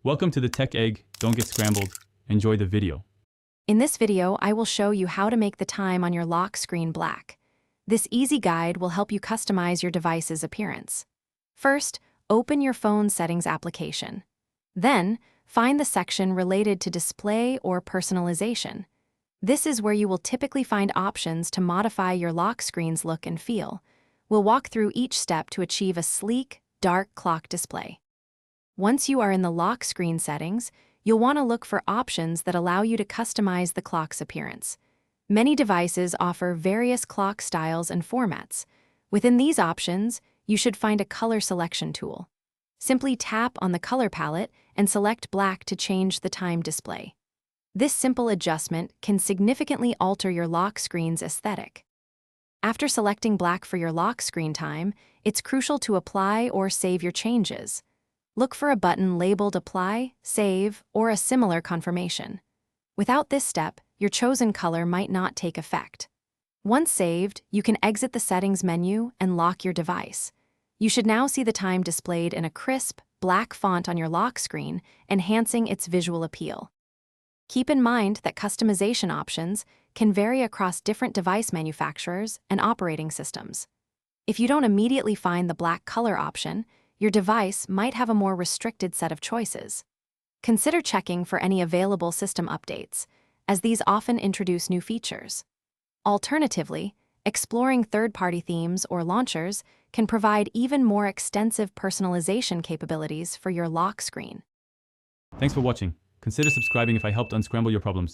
Welcome to the Tech Egg. Don't get scrambled. Enjoy the video. In this video, I will show you how to make the time on your lock screen black. This easy guide will help you customize your device's appearance. First, open your phone settings application. Then, find the section related to display or personalization. This is where you will typically find options to modify your lock screen's look and feel. We'll walk through each step to achieve a sleek, dark clock display. Once you are in the lock screen settings, you'll want to look for options that allow you to customize the clock's appearance. Many devices offer various clock styles and formats. Within these options, you should find a color selection tool. Simply tap on the color palette and select black to change the time display. This simple adjustment can significantly alter your lock screen's aesthetic. After selecting black for your lock screen time, it's crucial to apply or save your changes. Look for a button labeled Apply, Save, or a similar confirmation. Without this step, your chosen color might not take effect. Once saved, you can exit the Settings menu and lock your device. You should now see the time displayed in a crisp, black font on your lock screen, enhancing its visual appeal. Keep in mind that customization options can vary across different device manufacturers and operating systems. If you don't immediately find the black color option, your device might have a more restricted set of choices. Consider checking for any available system updates, as these often introduce new features. Alternatively, exploring third-party themes or launchers can provide even more extensive personalization capabilities for your lock screen. Thanks for watching. Consider subscribing if I helped unscramble your problems.